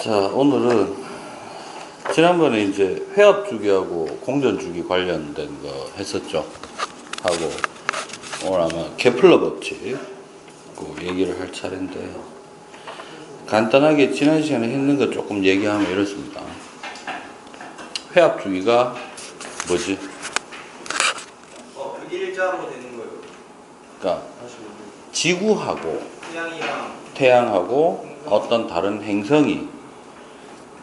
자, 오늘은 지난번에 이제 회합 주기하고 공전 주기 관련된 거 했었죠. 하고 오늘 아마 케플러 법칙 얘기를 할 차례인데, 간단하게 지난 시간에 했는 거 조금 얘기하면 이렇습니다. 회합 주기가 뭐지? 일자로 되는 거예요. 그러니까 지구하고 태양이랑 태양하고 어떤 다른 행성이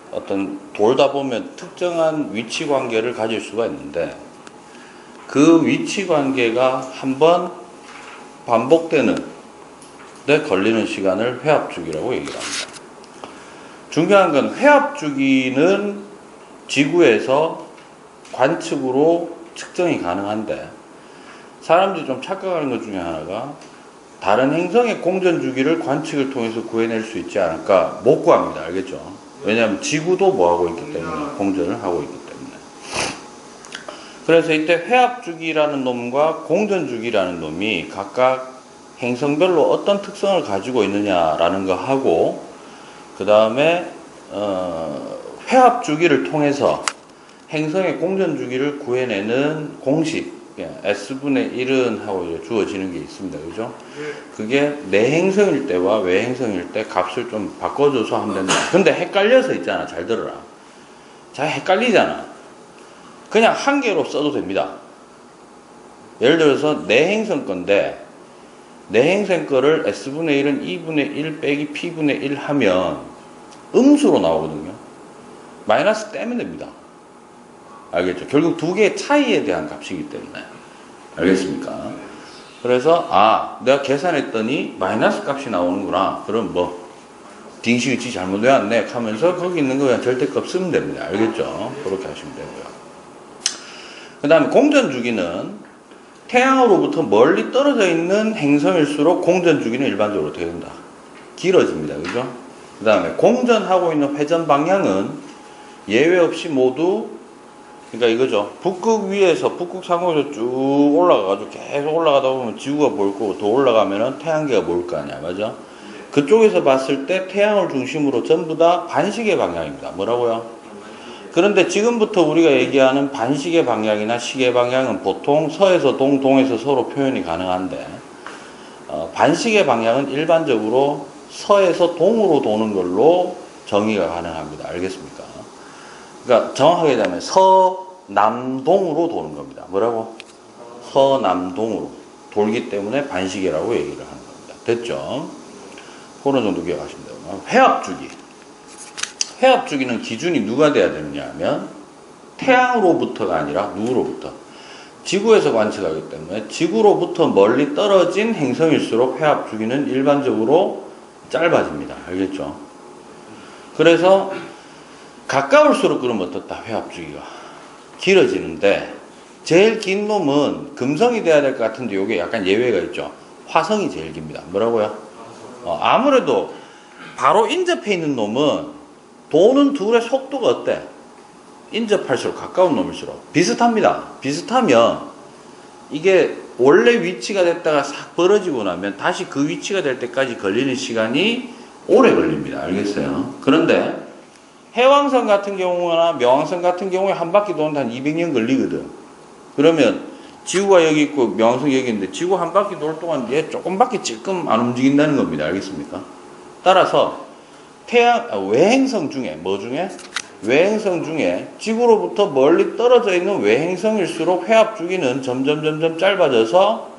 어떤 돌다 보면 특정한 위치 관계를 가질 수가 있는데, 그 위치 관계가 한번 반복되는 데 걸리는 시간을 회합 주기라고 얘기를 합니다. 중요한 건 회합 주기는 지구에서 관측으로 측정이 가능한데, 사람들이 좀 착각하는 것 중에 하나가 다른 행성의 공전 주기를 관측을 통해서 구해낼 수 있지 않을까. 못 구합니다. 알겠죠? 왜냐하면 지구도 뭐하고 있기 때문에, 공전을 하고 있기 때문에. 그래서 이때 회합 주기라는 놈과 공전 주기라는 놈이 각각 행성별로 어떤 특성을 가지고 있느냐라는 거 하고, 그 다음에 회합 주기를 통해서 행성의 공전 주기를 구해내는 공식, S분의 1은 하고 주어지는 게 있습니다. 그죠? 그게 내행성일 때와 외행성일 때 값을 좀 바꿔줘서 하면 된다. 근데 헷갈려서 있잖아. 잘 들어라. 잘 헷갈리잖아. 그냥 한 개로 써도 됩니다. 예를 들어서 내행성 건데, 내행성 거를 S분의 1은 2분의 1 빼기 P분의 1 하면 음수로 나오거든요. 마이너스 떼면 됩니다. 알겠죠? 결국 두 개의 차이에 대한 값이기 때문에. 알겠습니까? 그래서 내가 계산했더니 마이너스 값이 나오는구나. 그럼 딩식이 잘못 외웠네 하면서 거기 있는 거 그냥 절대값 쓰면 됩니다. 알겠죠? 그렇게 하시면 되고요. 그 다음에 공전 주기는 태양으로부터 멀리 떨어져 있는 행성일수록 공전 주기는 일반적으로 어떻게 된다? 길어집니다. 그죠? 그 다음에 공전하고 있는 회전 방향은 예외 없이 모두, 그러니까 이거죠. 북극 위에서, 북극 상공에서 쭉 올라가가지고 계속 올라가다 보면 지구가 보일 거고, 더 올라가면은 태양계가 보일 거 아니야. 맞아? 그쪽에서 봤을 때 태양을 중심으로 전부 다 반시계 방향입니다. 뭐라고요? 그런데 지금부터 우리가 얘기하는 반시계 방향이나 시계 방향은 보통 서에서 동, 동에서 서로 표현이 가능한데, 반시계 방향은 일반적으로 서에서 동으로 도는 걸로 정의가 가능합니다. 알겠습니까? 그러니까 정확하게 얘기하면 서남동으로 도는 겁니다. 뭐라고? 서남동으로 돌기 때문에 반시계라고 얘기를 하는 겁니다. 됐죠? 그런 정도 기억하시면 되고. 회합주기. 회합주기는 기준이 누가 돼야 되느냐 하면 태양으로부터가 아니라 누구로부터? 지구에서 관측하기 때문에 지구로부터 멀리 떨어진 행성일수록 회합주기는 일반적으로 짧아집니다. 알겠죠? 그래서 가까울수록 그러면 어떻다? 회합주기가 길어지는데, 제일 긴 놈은 금성이 돼야 될 것 같은데 이게 약간 예외가 있죠. 화성이 제일 깁니다. 뭐라고요? 아무래도 바로 인접해 있는 놈은 도는 둘의 속도가 어때? 인접할수록 가까운 놈일수록 비슷합니다. 비슷하면 이게 원래 위치가 됐다가 싹 벌어지고 나면 다시 그 위치가 될 때까지 걸리는 시간이 오래 걸립니다. 알겠어요? 그런데 해왕성 같은 경우나 명왕성 같은 경우에 한 바퀴 도는데 한 200년 걸리거든. 그러면 지구가 여기 있고 명왕성이 여기 있는데 지구 한 바퀴 돌 동안 얘 조금밖에 찔끔 안 움직인다는 겁니다. 알겠습니까? 따라서 외행성 중에 외행성 중에 지구로부터 멀리 떨어져 있는 외행성일수록 회합 주기는 점점 짧아져서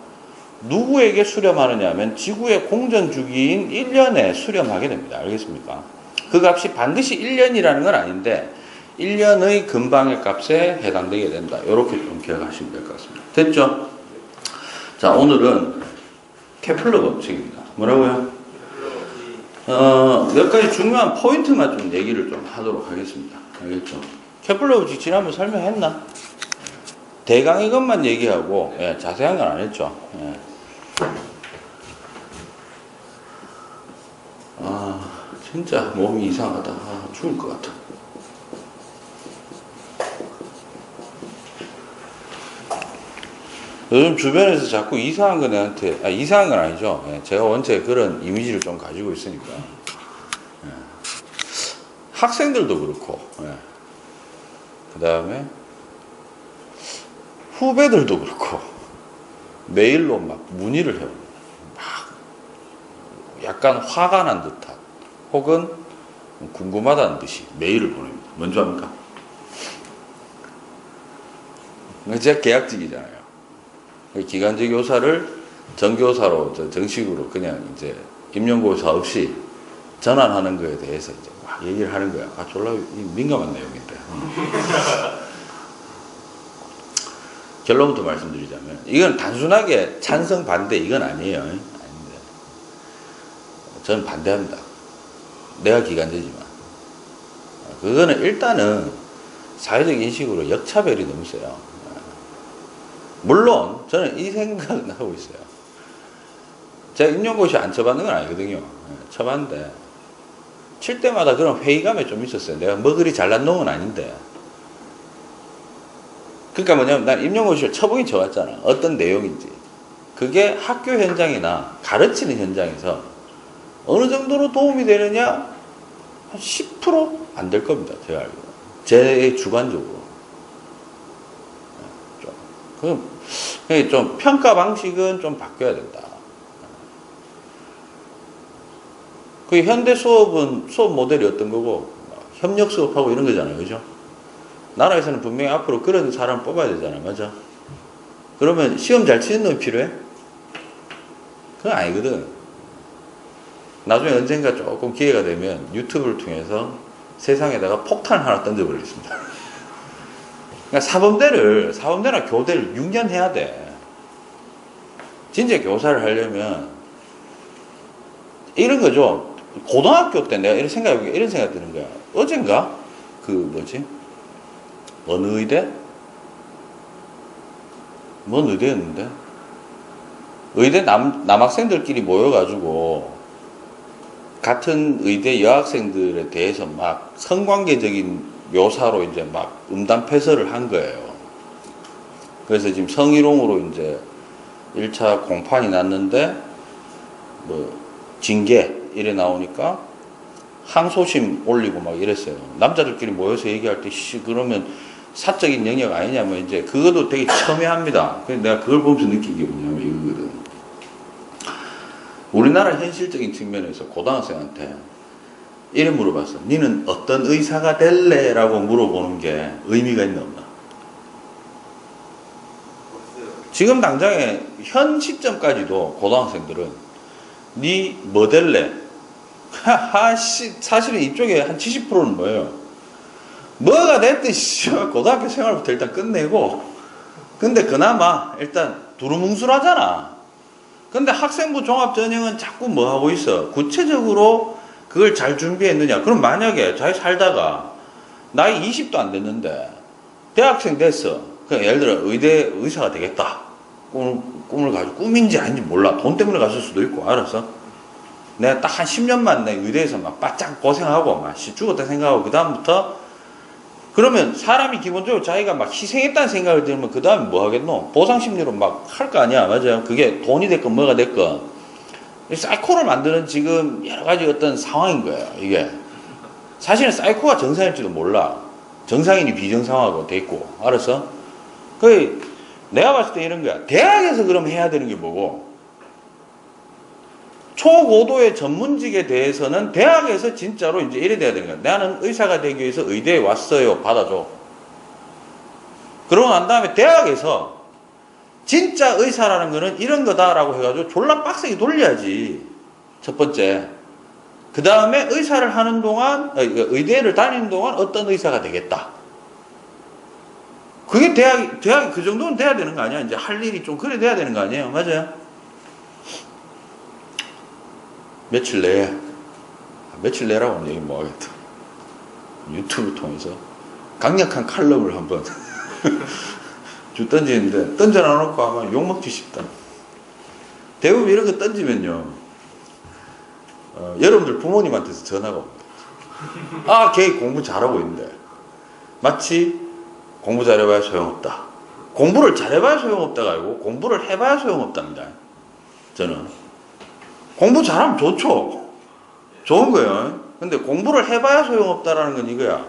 누구에게 수렴하느냐 하면 지구의 공전 주기인 1년에 수렴하게 됩니다. 알겠습니까? 그 값이 반드시 1년이라는 건 아닌데 1년의 근방의 값에 해당되게 된다. 이렇게 좀 기억하시면 될 것 같습니다. 됐죠? 자, 오늘은 케플러 법칙입니다. 뭐라고요? 몇 가지 중요한 포인트만 좀 얘기를 좀 하도록 하겠습니다. 알겠죠? 케플러 법칙 지난번 설명했나? 대강의 것만 얘기하고, 자세한 건 안 했죠. 진짜 몸이 이상하다. 죽을 것 같아. 요즘 주변에서 자꾸 이상한 거 내한테, 이상한 건 아니죠. 제가 원체 그런 이미지를 좀 가지고 있으니까. 학생들도 그렇고, 예. 그 다음에 후배들도 그렇고, 메일로 막 문의를 해요. 막 약간 화가 난 듯한, 혹은 궁금하다는 듯이 메일을 보냅니다. 뭔지 압니까? 제가 계약직이잖아요. 기간제 교사를 정교사로, 정식으로 그냥 이제 임용고사 없이 전환하는 거에 대해서 이제 막 얘기를 하는 거야. 아, 졸라 민감한 내용인데. 결론부터 말씀드리자면, 이건 단순하게 찬성, 반대, 이건 아니에요. 아닌데. 저는 반대합니다. 내가 기간제지만. 그거는 일단은 사회적 인식으로 역차별이 너무 세요. 물론, 저는 이 생각은 하고 있어요. 제가 임용고시 안 쳐봤는 건 아니거든요. 쳐봤는데, 칠 때마다 그런 회의감이 좀 있었어요. 내가 뭐 그리 잘난 놈은 아닌데. 그러니까 뭐냐면, 난 임용고시를 쳐보긴 쳐봤잖아. 어떤 내용인지. 그게 학교 현장이나 가르치는 현장에서 어느 정도로 도움이 되느냐? 한 10% 안 될 겁니다. 제가 알기로. 제 주관적으로. 좀 평가 방식은 좀 바뀌어야 된다. 그 현대 수업은 수업 모델이 어떤 거고, 협력 수업하고 이런 거잖아요. 그죠? 나라에서는 분명히 앞으로 그런 사람 뽑아야 되잖아요. 맞아? 그러면 시험 잘 치는 놈이 필요해? 그건 아니거든. 나중에 언젠가 조금 기회가 되면 유튜브를 통해서 세상에다가 폭탄을 하나 던져버리겠습니다. 그러니까 사범대나 교대를 6년 해야 돼. 진짜 교사를 하려면 이런 거죠. 고등학교 때 내가 이런 생각 드는 거야. 어젠가 어느 의대? 뭔 의대였는데? 의대 남학생들끼리 모여가지고 같은 의대 여학생들에 대해서 막 성관계적인 묘사로 이제 막 음담패설을 한 거예요. 그래서 지금 성희롱으로 이제 1차 공판이 났는데, 징계, 이래 나오니까 항소심 올리고 막 이랬어요. 남자들끼리 모여서 얘기할 때, 그러면 사적인 영역 아니냐면 이제 그것도 되게 첨예합니다. 그래서 내가 그걸 보면서 느낀 게 뭐냐면 이거거든. 우리나라 현실적인 측면에서 고등학생한테 이래 물어봤어. 니는 어떤 의사가 될래? 라고 물어보는 게 의미가 있나 없나? 지금 당장에 현 시점까지도 고등학생들은 니 뭐 될래? 사실은 이쪽에 한 70%는 뭐예요? 뭐가 됐든 고등학교 생활부터 일단 끝내고, 근데 그나마 일단 두루뭉술하잖아. 근데 학생부 종합전형은 자꾸 뭐 하고 있어? 구체적으로 그걸 잘 준비했느냐? 그럼 만약에 자기 살다가 나이 20도 안 됐는데 대학생 됐어. 그냥 예를 들어 의사가 되겠다. 꿈을 가지고, 꿈인지 아닌지 몰라. 돈 때문에 갔을 수도 있고, 알았어? 내가 딱 한 10년만 내 의대에서 막 바짝 고생하고 막 죽었다 생각하고 그 다음부터, 그러면 사람이 기본적으로 자기가 막 희생했다는 생각을 들면 그 다음에 뭐 하겠노? 보상심리로 막 할 거 아니야. 맞아요? 그게 돈이 됐건 뭐가 됐건. 사이코를 만드는 지금 여러 가지 어떤 상황인 거예요. 이게 사실은 사이코가 정상일지도 몰라. 정상인이 비정상하고 돼 있고, 알았어? 내가 봤을 때 이런 거야. 대학에서 그럼 해야 되는 게 뭐고, 초고도의 전문직에 대해서는 대학에서 진짜로 이제 이래 돼야 되는 거야. 나는 의사가 되기 위해서 의대에 왔어요. 받아줘. 그러고 난 다음에 대학에서 진짜 의사라는 거는 이런 거다라고 해가지고 졸라 빡세게 돌려야지. 첫 번째. 그 다음에 의사를 하는 동안, 의대를 다니는 동안 어떤 의사가 되겠다. 그게 대학이 그 정도는 돼야 되는 거 아니야? 이제 할 일이 좀 그래 돼야 되는 거 아니에요? 맞아요? 며칠 내라고 하는 얘기 뭐 하겠다. 유튜브 통해서 강력한 칼럼을 한번 던지는데, 던져놔놓고 하면 욕먹기 쉽다. 대부분 이런 거 던지면요, 여러분들 부모님한테서 전화가 옵니다. 아, 걔 공부 잘하고 있는데. 마치 공부 잘해봐야 소용없다. 공부를 잘해봐야 소용없다가 아니고 공부를 해봐야 소용없답니다. 저는 공부 잘하면 좋죠. 좋은 거예요. 근데 공부를 해봐야 소용없다라는 건 이거야.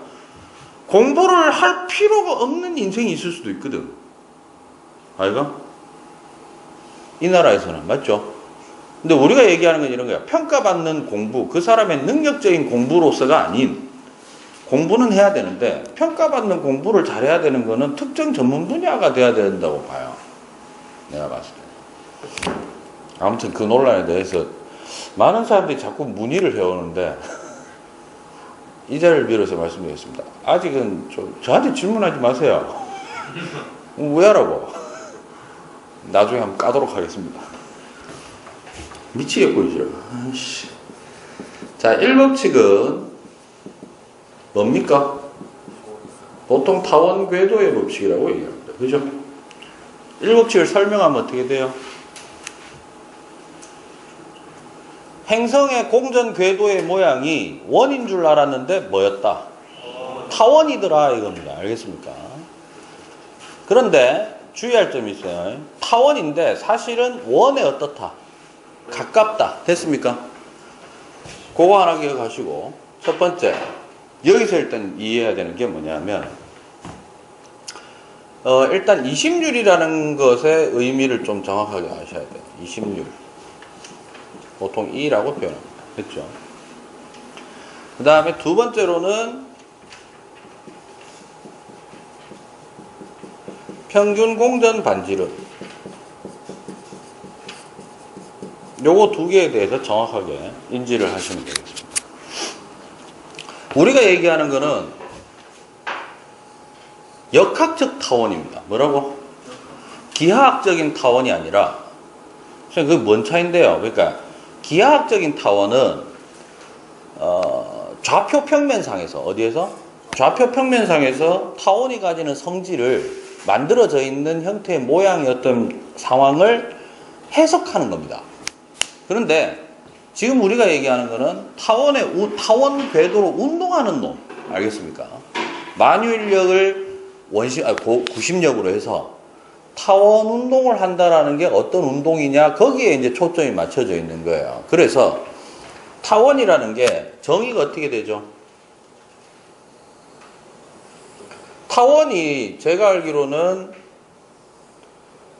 공부를 할 필요가 없는 인생이 있을 수도 있거든. 아이가? 이 나라에서는 맞죠? 근데 우리가 얘기하는 건 이런 거야. 평가받는 공부, 그 사람의 능력적인 공부로서가 아닌, 공부는 해야 되는데 평가받는 공부를 잘해야 되는 거는 특정 전문 분야가 돼야 된다고 봐요. 내가 봤을 때. 아무튼 그 논란에 대해서 많은 사람들이 자꾸 문의를 해오는데 이 자리를 빌어서 말씀드리겠습니다. 아직은 좀 저한테 질문하지 마세요. 왜 하라고? 나중에 한번 까도록 하겠습니다. 미치겠고 이제. 자, 1법칙은 뭡니까? 보통 타원 궤도의 법칙이라고 얘기합니다. 그죠? 1법칙을 설명하면 어떻게 돼요? 행성의 공전 궤도의 모양이 원인 줄 알았는데 뭐였다? 타원이더라 이겁니다. 알겠습니까? 그런데 주의할 점이 있어요. 타원인데 사실은 원에 어떻다? 가깝다. 됐습니까? 그거 하나 기억하시고, 첫 번째, 여기서 일단 이해해야 되는 게 뭐냐면, 일단 이심률이라는 것의 의미를 좀 정확하게 아셔야 돼요. 이심률. 보통 E라고 표현합니다. 그렇죠? 그 다음에 두 번째로는 평균 공전 반지름. 요거 두 개에 대해서 정확하게 인지를 하시면 되겠습니다. 우리가 얘기하는 거는 역학적 타원입니다. 뭐라고? 기하학적인 타원이 아니라, 그게 뭔 차인데요? 그러니까 기하학적인 타원은 좌표 평면상에서, 어디에서? 좌표 평면상에서 타원이 가지는 성질을 만들어져 있는 형태의 모양의 어떤 상황을 해석하는 겁니다. 그런데 지금 우리가 얘기하는 거는 타원 궤도로 운동하는 놈, 알겠습니까? 만유인력을 구심력으로 해서 타원 운동을 한다라는 게 어떤 운동이냐, 거기에 이제 초점이 맞춰져 있는 거예요. 그래서 타원이라는 게 정의가 어떻게 되죠? 타원이 제가 알기로는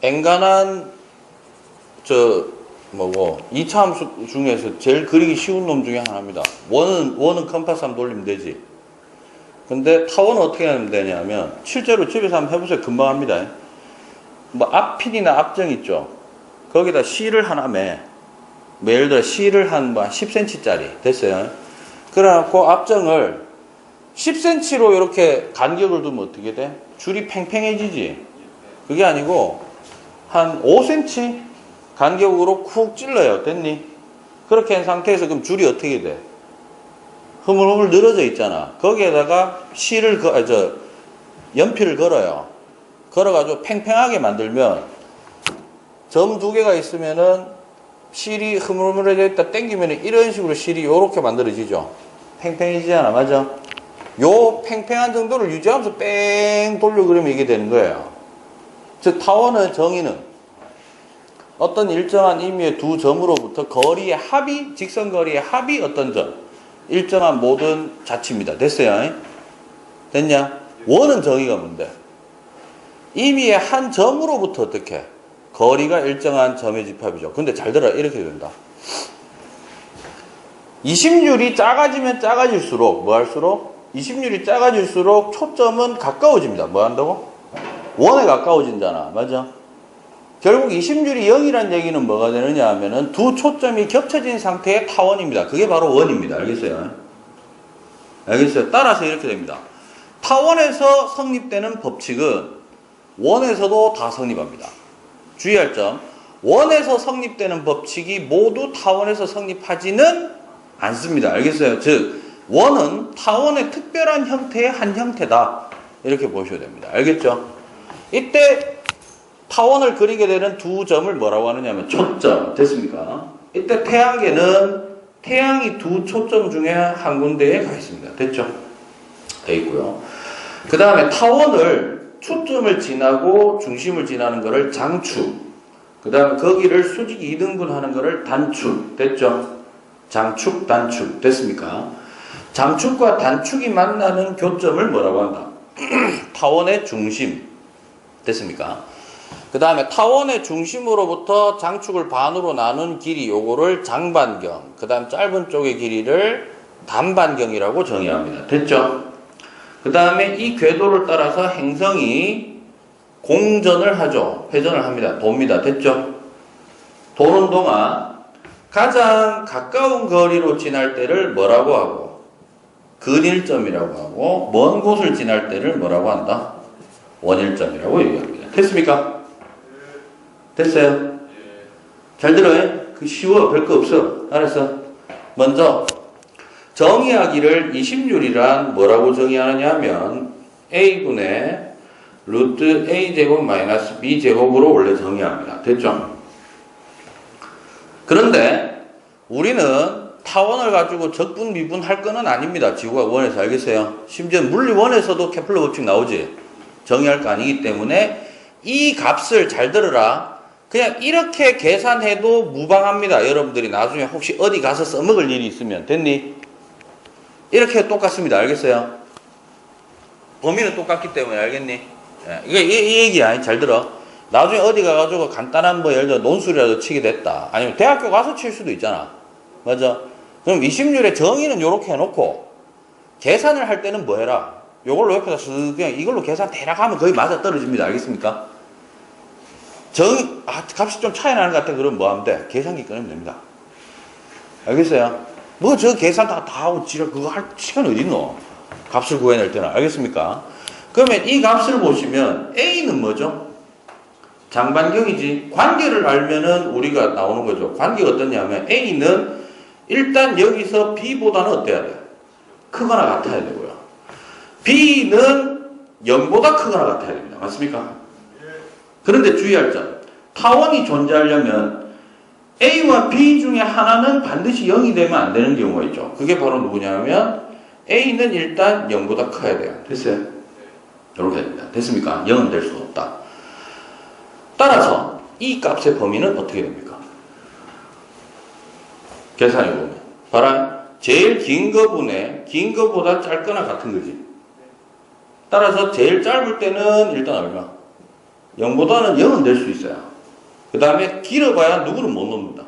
엔간한 이차함수 중에서 제일 그리기 쉬운 놈 중에 하나입니다. 원은 컴파스 한번 돌리면 되지. 근데 타원은 어떻게 하면 되냐면, 실제로 집에서 한번 해보세요. 금방 합니다. 앞핀이나 앞정 있죠. 거기다 실을 하나 예를 들어 실을 한 10cm짜리 됐어요. 그래갖고 앞정을 10cm로 이렇게 간격을 두면 어떻게 돼? 줄이 팽팽해지지. 그게 아니고 한 5cm 간격으로 쿡 찔러요. 됐니? 그렇게 한 상태에서 그럼 줄이 어떻게 돼? 흐물흐물 늘어져 있잖아. 거기에다가 연필을 걸어요. 걸어가지고 팽팽하게 만들면 점 두 개가 있으면은 실이 흐물흐물해져 있다 당기면은 이런 식으로 실이 요렇게 만들어지죠. 팽팽해지잖아. 맞아? 요 팽팽한 정도를 유지하면서 뺑 돌려 그러면 이게 되는 거예요. 즉 타원의 정의는 어떤 일정한 의미의 두 점으로부터 거리의 합이, 직선거리의 합이 어떤 점, 일정한 모든 자치입니다. 됐어요? 됐냐? 원은 정의가 뭔데? 의미의 한 점으로부터 어떻게? 거리가 일정한 점의 집합이죠. 근데 잘 들어, 이렇게 된다. 이심률이 작아지면 작아질수록 뭐 할수록? 이심률이 작아질수록 초점은 가까워집니다. 뭐 한다고? 원에 가까워진잖아. 맞아? 결국 이심률이 0이란 얘기는 뭐가 되느냐 하면은 두 초점이 겹쳐진 상태의 타원입니다. 그게 바로 원입니다. 알겠어요? 알겠어요? 따라서 이렇게 됩니다. 타원에서 성립되는 법칙은 원에서도 다 성립합니다. 주의할 점, 원에서 성립되는 법칙이 모두 타원에서 성립하지는 않습니다. 알겠어요? 즉 원은 타원의 특별한 형태의 한 형태다. 이렇게 보셔야 됩니다. 알겠죠? 이때 타원을 그리게 되는 두 점을 뭐라고 하느냐면 초점. 됐습니까? 이때 태양계는 태양이 두 초점 중에 한 군데에 가 있습니다. 됐죠? 돼 있고요. 그 다음에 타원을 초점을 지나고 중심을 지나는 거를 장축. 그 다음에 거기를 수직 2등분 하는 거를 단축. 됐죠? 장축, 단축. 됐습니까? 장축과 단축이 만나는 교점을 뭐라고 한다? 타원의 중심. 됐습니까? 그 다음에 타원의 중심으로부터 장축을 반으로 나눈 길이, 요거를 장반경, 그 다음 짧은 쪽의 길이를 단반경이라고 정의합니다. 됐죠? 그 다음에 이 궤도를 따라서 행성이 공전을 하죠. 회전을 합니다. 돕니다. 됐죠? 도는 동안 가장 가까운 거리로 지날 때를 뭐라고 하고, 근일점이라고 하고, 먼 곳을 지날 때를 뭐라고 한다? 원일점이라고 얘기합니다. 됐습니까? 됐어요? 잘 들어요? 그 쉬워. 별거 없어. 알았어? 먼저 정의하기를 20율이란 뭐라고 정의하느냐 하면 a분의 루트 a제곱 마이너스 b제곱으로 원래 정의합니다. 됐죠? 그런데 우리는 타원을 가지고 적분 미분 할 거는 아닙니다. 지구과학 원에서. 알겠어요? 심지어 물리원에서도 케플러 법칙 나오지. 정의할 거 아니기 때문에 이 값을 잘 들어라. 그냥 이렇게 계산해도 무방합니다. 여러분들이 나중에 혹시 어디 가서 써먹을 일이 있으면. 됐니? 이렇게 똑같습니다. 알겠어요? 범위는 똑같기 때문에. 알겠니? 예, 이게 이 얘기야. 잘 들어. 나중에 어디 가가지고 간단한 뭐 예를 들어 논술이라도 치게 됐다. 아니면 대학교 가서 칠 수도 있잖아. 맞아? 그럼 20률의 정의는 요렇게 해놓고 계산을 할 때는 뭐 해라? 요걸로 옆에다 쓱 그냥 이걸로 계산 대략 하면 거의 맞아 떨어집니다. 알겠습니까? 값이 좀 차이 나는 것 같아. 그럼 뭐 하면 돼? 계산기 꺼내면 됩니다. 알겠어요? 뭐 저 계산 다 하고 지랄 그거 할 시간 어디 있노? 값을 구해낼 때는. 알겠습니까? 그러면 이 값을 보시면 A는 뭐죠? 장반경이지. 관계를 알면은 우리가 나오는 거죠. 관계가 어떠냐면 A는 일단 여기서 B보다는 어때야 돼? 크거나 같아야 되고요. B는 0보다 크거나 같아야 됩니다. 맞습니까? 그런데 주의할 점. 타원이 존재하려면 A와 B 중에 하나는 반드시 0이 되면 안 되는 경우가 있죠. 그게 바로 누구냐면 A는 일단 0보다 커야 돼요. 됐어요? 이렇게 됩니다. 됐습니까? 0은 될 수 없다. 따라서 이 값의 범위는 어떻게 됩니까? 계산해보면 봐라. 제일 긴 거분의 긴 거보다 짧거나 같은 거지. 따라서 제일 짧을 때는 일단 얼마? 0보다는 0은 될 수 있어요. 그 다음에 길어봐야 누구는 못 넘는다.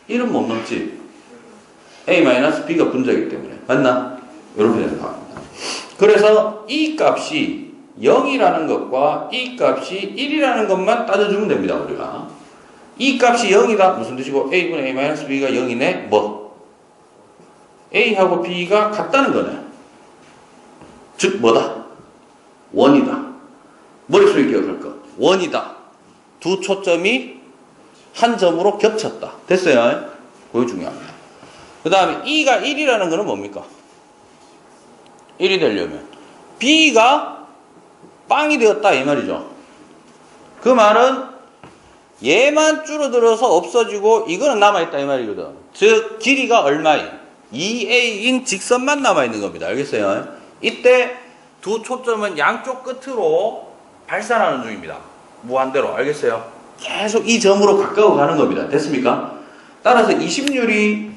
1은 못 넘지. A-B가 분자이기 때문에. 맞나? 이렇게 생각합니다. 그래서 이 값이 0이라는 것과 이 값이 1이라는 것만 따져주면 됩니다. 우리가. 이 값이 0이다. 무슨 뜻이고 A분의 A-B가 0이네. 뭐? A하고 B가 같다는 거네. 즉 뭐다? 원이다. 머릿속에 기억할 것. 원이다. 두 초점이 한 점으로 겹쳤다. 됐어요? 그게 중요합니다. 그 다음에 E가 1이라는 거는 뭡니까? 1이 되려면 B가 빵이 되었다 이 말이죠. 그 말은 얘만 줄어들어서 없어지고 이거는 남아있다 이 말이거든. 즉 길이가 얼마인? 2A인 직선만 남아있는 겁니다. 알겠어요? 이때 두 초점은 양쪽 끝으로 발산하는 중입니다. 무한대로. 알겠어요? 계속 이 점으로 가까워 가는 겁니다. 됐습니까? 따라서 20율이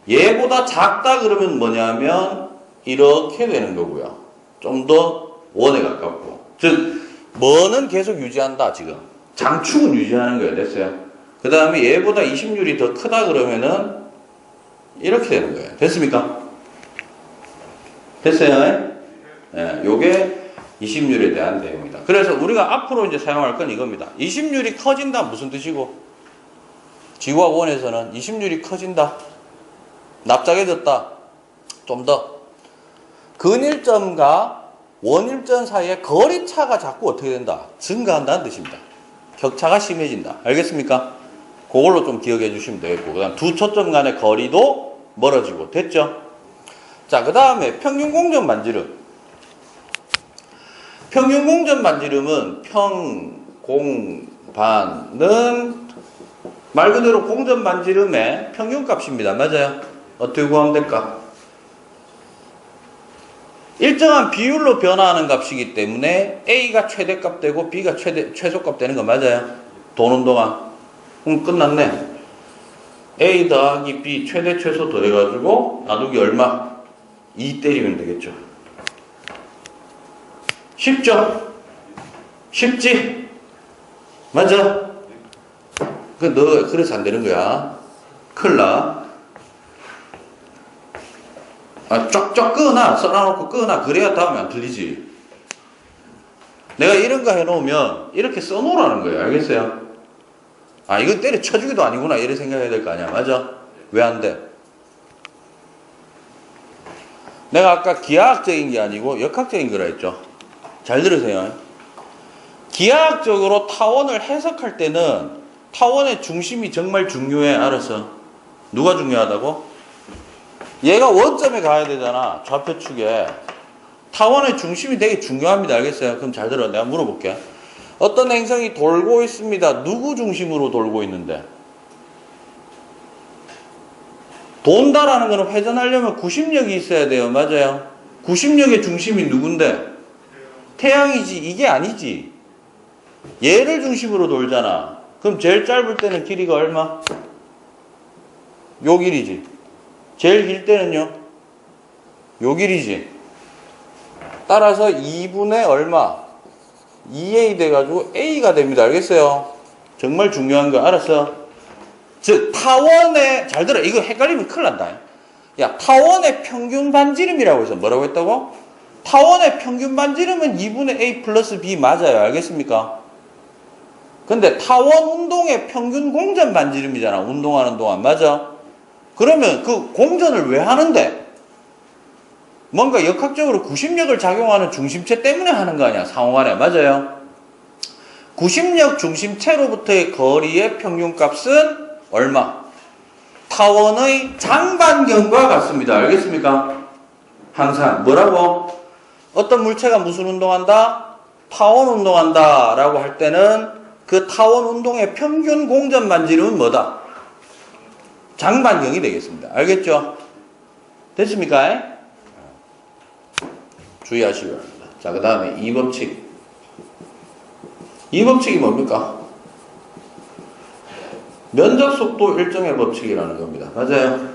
얘보다 작다 그러면 뭐냐면 이렇게 되는 거고요. 좀 더 원에 가깝고. 즉 뭐는 계속 유지한다 지금. 장축은 유지하는 거예요. 됐어요? 그 다음에 얘보다 20율이 더 크다 그러면은 이렇게 되는 거예요. 됐습니까? 됐어요? 예, 요게 20율에 대한 내용이다. 그래서 우리가 앞으로 이제 사용할 건 이겁니다. 20율이 커진다 무슨 뜻이고? 지구학 원에서는 20율이 커진다. 납작해졌다. 좀 더. 근일점과 원일점 사이의 거리차가 자꾸 어떻게 된다? 증가한다는 뜻입니다. 격차가 심해진다. 알겠습니까? 그걸로 좀 기억해 주시면 되겠고, 그 다음 두 초점 간의 거리도 멀어지고. 됐죠? 자, 그 다음에 평균공전 반지름. 평균공전 반지름은 평공반은 말 그대로 공전 반지름의 평균값입니다. 맞아요? 어떻게 구하면 될까? 일정한 비율로 변화하는 값이기 때문에 A가 최대값 되고 B가 최소값 되는 거 맞아요? 도는 동안. 그럼 끝났네. A 더하기 B 최대 최소 더해가지고 나누기 얼마? 2 때리면 되겠죠. 쉽죠? 쉽지? 맞아? 너 그래서 안 되는 거야. 큰일 나. 쫙쫙 끄나 써놔놓고 끄나 그래야 다음에 안 틀리지. 내가 이런 거 해놓으면 이렇게 써놓으라는 거예요. 알겠어요? 이건 때려 쳐주기도 아니구나 이렇게 생각해야 될 거 아니야. 맞아? 왜 안 돼? 내가 아까 기하학적인 게 아니고 역학적인 거라 했죠. 잘 들으세요. 기하학적으로 타원을 해석할 때는 타원의 중심이 정말 중요해. 알았어? 누가 중요하다고? 얘가 원점에 가야 되잖아. 좌표축에. 타원의 중심이 되게 중요합니다. 알겠어요? 그럼 잘 들어. 내가 물어볼게. 어떤 행성이 돌고 있습니다. 누구 중심으로 돌고 있는데? 돈다라는 거는 회전하려면 구심력이 있어야 돼요. 맞아요? 구심력의 중심이 누군데? 태양이지. 이게 아니지. 얘를 중심으로 돌잖아. 그럼 제일 짧을 때는 길이가 얼마? 요 길이지. 제일 길 때는요? 요 길이지. 따라서 2분의 얼마? 2a 돼가지고 a가 됩니다. 알겠어요? 정말 중요한 거 알았어? 즉 타원의 잘 들어. 이거 헷갈리면 큰일 난다. 야, 타원의 평균 반지름이라고 해서 뭐라고 했다고? 타원의 평균 반지름은 2분의 a 플러스 b 맞아요. 알겠습니까? 근데 타원 운동의 평균 공전 반지름이잖아. 운동하는 동안. 맞아? 그러면 그 공전을 왜 하는데? 뭔가 역학적으로 구심력을 작용하는 중심체 때문에 하는 거 아니야. 상호간에. 맞아요? 구심력 중심체로부터의 거리의 평균값은 얼마? 타원의 장반경과 같습니다. 알겠습니까? 항상 뭐라고? 어떤 물체가 무슨 운동한다? 타원 운동한다 라고 할 때는 그 타원 운동의 평균 공전 반지름은 뭐다? 장반경이 되겠습니다. 알겠죠? 됐습니까? 주의하시기 바랍니다. 자, 그 다음에 이 법칙. 이 법칙이 뭡니까? 면적 속도 일정의 법칙이라는 겁니다. 맞아요?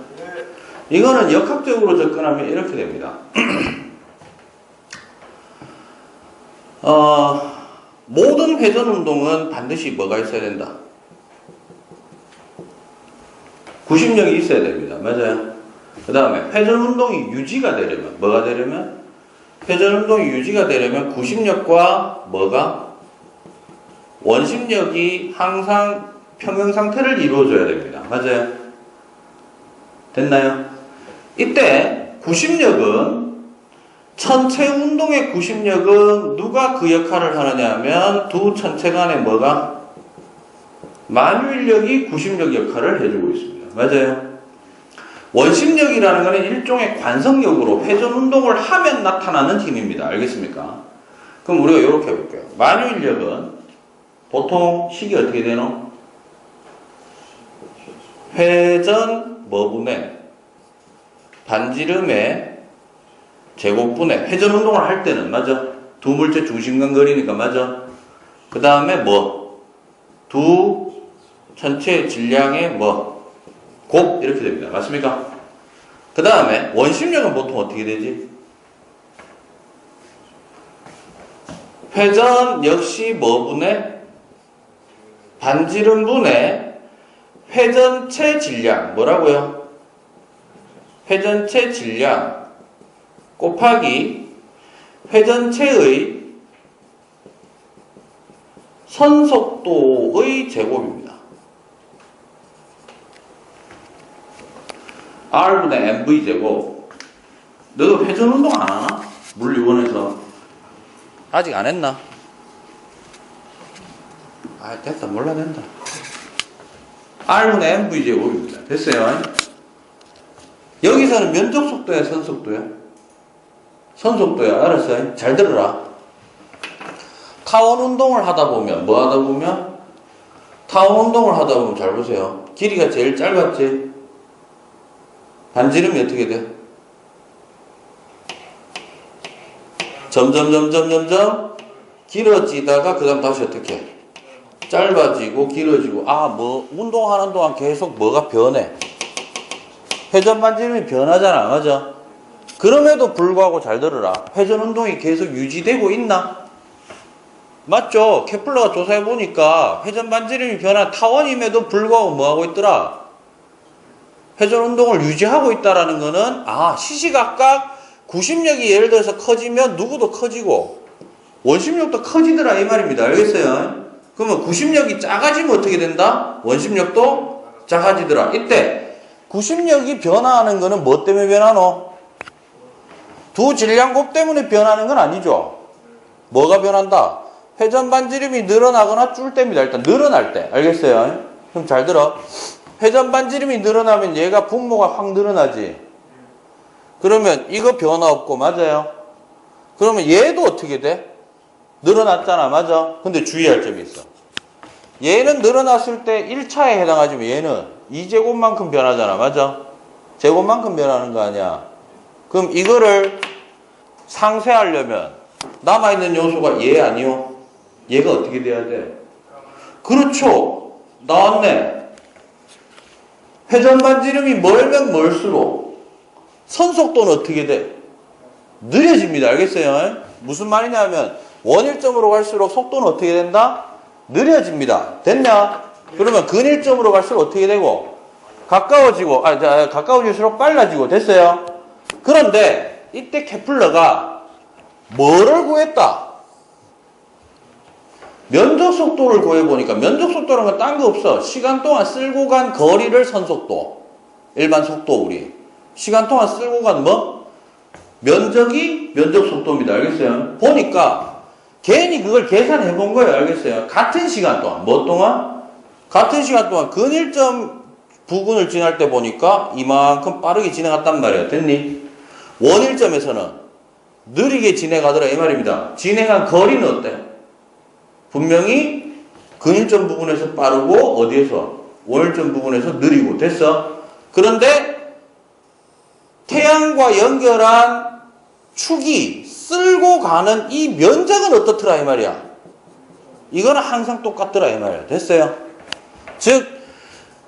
이거는 역학적으로 접근하면 이렇게 됩니다. 모든 회전 운동은 반드시 뭐가 있어야 된다? 구심력이 있어야 됩니다. 맞아요? 그 다음에 회전 운동이 유지가 되려면 뭐가 되려면? 회전 운동이 유지가 되려면 구심력과 뭐가? 원심력이 항상 평형 상태를 이루어줘야 됩니다. 맞아요? 됐나요? 이때 구심력은 천체 운동의 구심력은 누가 그 역할을 하느냐 하면 두 천체 간의 뭐가? 만유인력이 구심력 역할을 해주고 있습니다. 맞아요? 원심력이라는 것은 일종의 관성력으로 회전 운동을 하면 나타나는 힘입니다. 알겠습니까? 그럼 우리가 이렇게 해볼게요. 만유인력은 보통 식이 어떻게 되노? 회전 뭐분의 반지름의 제곱분의 회전 운동을 할 때는 맞아? 두 물체 중심간 거리니까 맞아? 그 다음에 뭐? 두 전체 질량의 뭐? 곱 이렇게 됩니다. 맞습니까? 그 다음에 원심력은 보통 어떻게 되지? 회전 역시 뭐분의 반지름분의 회전체 질량 뭐라고요? 회전체 질량 곱하기 회전체의 선속도의 제곱입니다. R분의 MV제곱. 너도 회전 운동 안 하나? 물리원에서. 아직 안 했나? 됐다. 몰라 된다. R분의 MV제곱입니다. 됐어요? 여기서는 면적 속도야, 선속도야? 선속도야. 알았어요? 잘 들어라. 타원 운동을 하다 보면, 뭐 하다 보면? 타원 운동을 하다 보면 잘 보세요. 길이가 제일 짧았지? 반지름이 어떻게 돼? 점점 길어지다가 그 다음 다시 어떻게 해? 짧아지고 길어지고 뭐 운동하는 동안 계속 뭐가 변해? 회전 반지름이 변하잖아. 맞아? 그럼에도 불구하고 잘 들어라. 회전운동이 계속 유지되고 있나? 맞죠? 케플러가 조사해보니까 회전반지름이 변한 타원임에도 불구하고 뭐하고 있더라? 회전운동을 유지하고 있다라는 거는 시시각각 구심력이 예를 들어서 커지면 누구도 커지고 원심력도 커지더라 이 말입니다. 알겠어요? 그러면 구심력이 작아지면 어떻게 된다? 원심력도 작아지더라. 이때 구심력이 변화하는 거는 뭐 때문에 변하노? 두 질량곱 때문에 변하는 건 아니죠. 뭐가 변한다? 회전반지름이 늘어나거나 줄 때입니다. 일단 늘어날 때. 알겠어요? 그럼 잘 들어. 회전반지름이 늘어나면 얘가 분모가 확 늘어나지. 그러면 이거 변화 없고 맞아요? 그러면 얘도 어떻게 돼? 늘어났잖아. 맞아? 근데 주의할 점이 있어. 얘는 늘어났을 때 1차에 해당하지만 얘는 2제곱만큼 변하잖아. 맞아? 제곱만큼 변하는 거 아니야. 그럼 이거를 상쇄하려면 남아있는 요소가 얘 아니요? 얘가 어떻게 돼야 돼? 그렇죠. 나왔네. 회전반지름이 멀면 멀수록 선속도는 어떻게 돼? 느려집니다. 알겠어요? 무슨 말이냐면 원일점으로 갈수록 속도는 어떻게 된다? 느려집니다. 됐냐? 그러면 근일점으로 갈수록 어떻게 되고? 가까워지고 가까워질수록 빨라지고. 됐어요? 그런데 이때 케플러가 뭐를 구했다? 면적속도를 구해보니까 면적속도라는 건 딴 거 없어. 시간 동안 쓸고 간 거리를 선속도. 일반 속도 우리. 시간 동안 쓸고 간 뭐? 면적이 면적속도입니다. 알겠어요? 보니까 괜히 그걸 계산해 본 거예요. 알겠어요? 같은 시간 동안. 뭐 동안? 같은 시간 동안 근일점 부근을 지날 때 보니까 이만큼 빠르게 지나갔단 말이에요. 됐니? 원일점에서는 느리게 지나가더라 이 말입니다. 진행한 거리는 어때? 분명히 근일점 부분에서 빠르고 어디에서? 원일점 부분에서 느리고. 됐어? 그런데 태양과 연결한 축이 쓸고 가는 이 면적은 어떻더라 이 말이야. 이거는 항상 똑같더라 이 말이야. 됐어요? 즉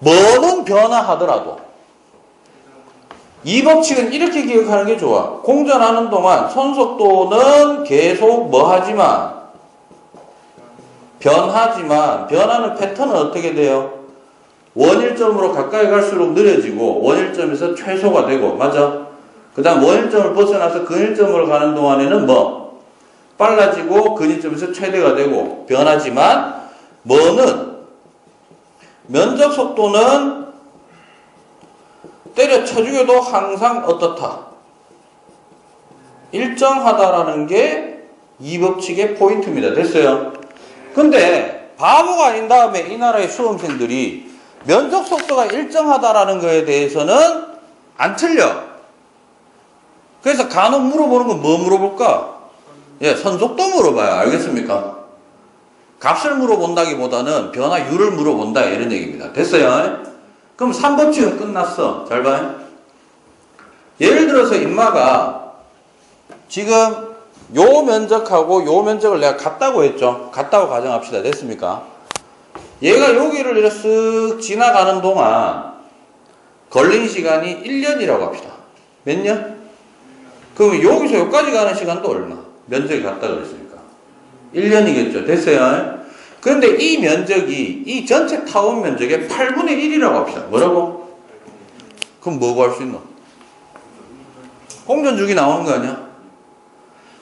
뭐는 변화하더라도 이 법칙은 이렇게 기억하는 게 좋아. 공전하는 동안 선속도는 계속 뭐하지만 변하지만 변하는 패턴은 어떻게 돼요? 원일점으로 가까이 갈수록 느려지고 원일점에서 최소가 되고. 맞아? 그 다음 원일점을 벗어나서 근일점으로 가는 동안에는 뭐? 빨라지고 근일점에서 최대가 되고. 변하지만 뭐는 면적 속도는 때려쳐 죽여도 항상 어떻다? 일정하다라는 게 이 법칙의 포인트입니다. 됐어요? 근데 바보가 아닌 다음에 이 나라의 수험생들이 면적 속도가 일정하다라는 거에 대해서는 안 틀려. 그래서 간혹 물어보는 건 뭐 물어볼까? 선속도 물어봐요. 알겠습니까? 값을 물어본다기보다는 변화율을 물어본다 이런 얘기입니다. 됐어요? 그럼 3법칙은 끝났어. 잘 봐요. 예를 들어서 인마가 지금 요 면적하고 요 면적을 내가 같다고 했죠. 같다고 가정합시다. 됐습니까? 얘가 여기를 이렇게 쓱 지나가는 동안 걸린 시간이 1년이라고 합시다. 몇 년? 그럼 여기서 여기까지 가는 시간도 얼마? 면적이 같다 그랬으니까 1년이겠죠. 됐어요? 그런데 이 면적이 이 전체 타원 면적의 8분의 1이라고 합시다. 뭐라고? 그럼 뭐 구할 수 있노? 공전주기 나오는 거 아니야?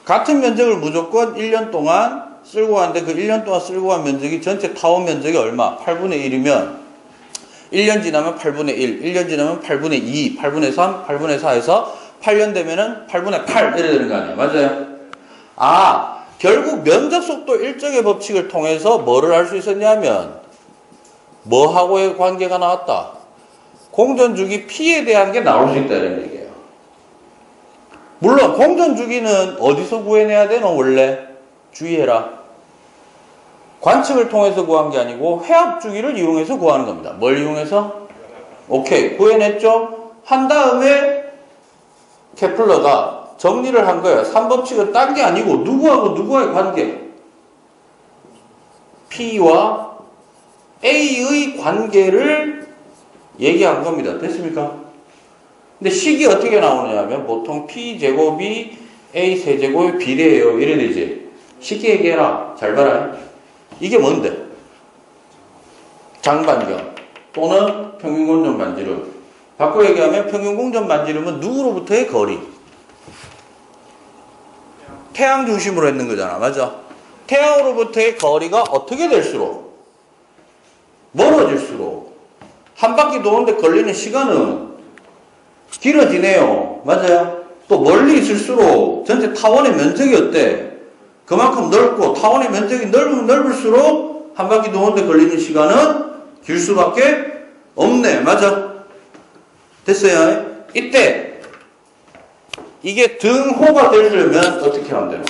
같은 면적을 무조건 1년 동안 쓸고 갔는데 그 1년 동안 쓸고 간 면적이 전체 타원 면적이 얼마? 8분의 1이면 1년 지나면 8분의 1, 1년 지나면 8분의 2, 8분의 3, 8분의 4에서 8년 되면은 8분의 8 이래 되는 거 아니에요? 맞아요? 결국 면적 속도 일정의 법칙을 통해서 뭐를 알 수 있었냐면 뭐하고의 관계가 나왔다? 공전주기 P에 대한 게 나올 수 있다는 얘기예요. 물론 공전주기는 어디서 구해내야 되노? 원래 주의해라. 관측을 통해서 구한 게 아니고 회합주기를 이용해서 구하는 겁니다. 뭘 이용해서? 오케이, 구해냈죠? 한 다음에 케플러가 정리를 한 거예요. 3법칙은 딴 게 아니고 누구하고 누구의 관계? P와 A의 관계를 얘기한 겁니다. 됐습니까? 근데 식이 어떻게 나오느냐면 보통 P제곱이 A 세제곱의 비례예요. 이래 되지. 쉽게 얘기해라. 잘 봐라. 이게 뭔데? 장반경 또는 평균공전 반지름. 바꿔 얘기하면 평균공전 반지름은 누구로부터의 거리? 태양 중심으로 했는 거잖아. 맞아? 태양으로부터의 거리가 어떻게 될수록 멀어질수록 한 바퀴 도는데 걸리는 시간은 길어지네요. 맞아요? 또 멀리 있을수록 전체 타원의 면적이 어때? 그만큼 넓고 타원의 면적이 넓으면 넓을수록 한 바퀴 도는데 걸리는 시간은 길 수밖에 없네. 맞아? 됐어요? 이때 이게 등호가 되려면 어떻게 하면 되나?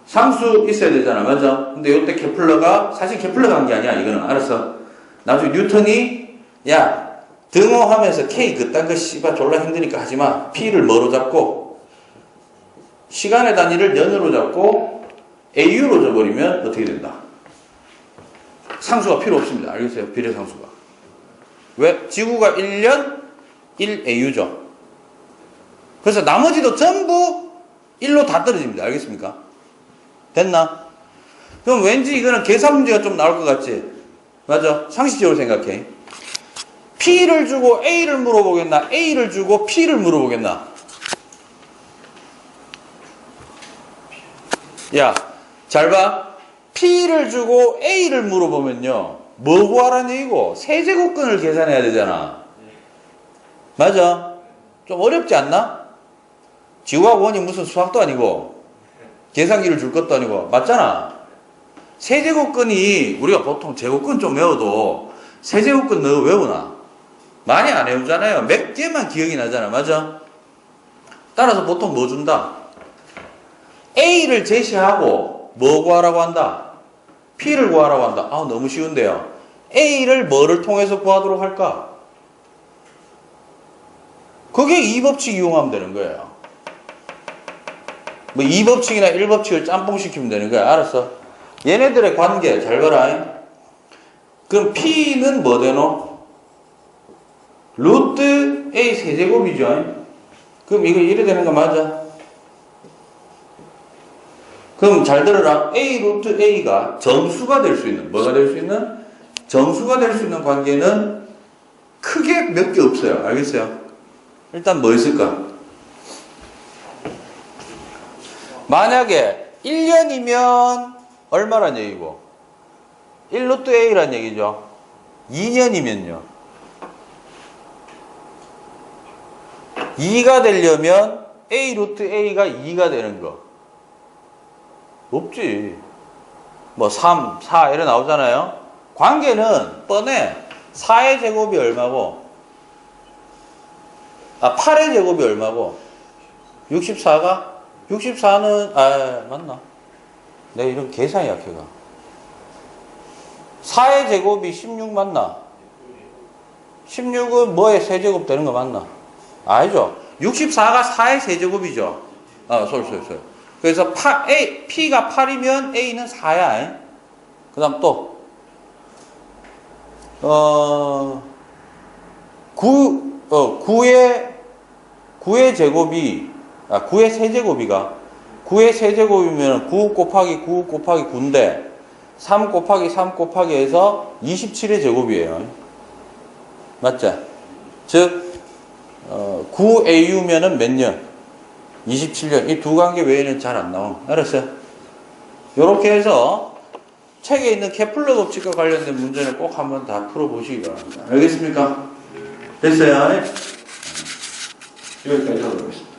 상수 있어야 되잖아. 맞아? 근데 이때 케플러가 사실 케플러가 한 게 아니야. 이거는 알았어. 나중에 뉴턴이 야 등호하면서 K 그딴 거 씨발 졸라 힘드니까 하지마. P를 뭐로 잡고 시간의 단위를 년으로 잡고 AU로 줘버리면 어떻게 된다? 상수가 필요 없습니다. 알겠어요? 비례상수가. 왜? 지구가 1년 1AU죠. 그래서 나머지도 전부 1로 다 떨어집니다. 알겠습니까? 됐나? 그럼 왠지 이거는 계산 문제가 좀 나올 것 같지? 맞아? 상식적으로 생각해. P를 주고 A를 물어보겠나? A를 주고 P를 물어보겠나? 야, 잘 봐. P를 주고 A를 물어보면요. 뭐 구하라는 얘기고? 세제곱근을 계산해야 되잖아. 맞아? 좀 어렵지 않나? 지구하고 원이 무슨 수학도 아니고 계산기를 줄 것도 아니고 맞잖아. 세제곱근이 우리가 보통 제곱근 좀 외워도 세제곱근 너 외우나? 많이 안 외우잖아요. 몇 개만 기억이 나잖아. 맞아? 따라서 보통 뭐 준다? A를 제시하고 뭐 구하라고 한다? P를 구하라고 한다. 아, 너무 쉬운데요. A를 뭐를 통해서 구하도록 할까? 그게 2법칙 이용하면 되는 거예요. 뭐 2법칙이나 1법칙을 짬뽕시키면 되는 거야. 알았어? 얘네들의 관계 잘 봐라. 그럼 P는 뭐 되노? 루트 A 세제곱이죠. 그럼 이거 이래 되는 거 맞아? 그럼 잘 들어라. A 루트 A가 정수가 될 수 있는, 뭐가 될 수 있는? 정수가 될 수 있는 관계는 크게 몇 개 없어요. 알겠어요? 일단 뭐 있을까? 만약에 1년이면 얼마란 얘기고? 1루트 A란 얘기죠. 2년이면요. 2가 되려면 A 루트 A가 2가 되는 거. 없지. 뭐 3, 4 이래 나오잖아요. 관계는 뻔해. 4의 제곱이 얼마고? 8의 제곱이 얼마고? 64가? 64는 맞나? 내가 이런 계산이 약해가. 4의 제곱이 16 맞나? 16은 뭐의 세제곱 되는 거 맞나? 아니죠. 64가 4의 세제곱이죠. 솔. 그래서 P가 8이면 A는 4야. 그 다음 또 9의 제곱이 9의 세제곱이가 9의 세제곱이면 9 곱하기 9 곱하기 9인데 3 곱하기 3 곱하기 해서 27의 제곱이에요. 맞죠? 즉 9AU면은 몇 년? 27년. 이 두 관계 외에는 잘 안 나와. 알았어요? 요렇게 해서 책에 있는 케플러 법칙과 관련된 문제는 꼭 한번 다 풀어보시기 바랍니다. 알겠습니까? 됐어요? 여기까지 하도록 하겠습니다.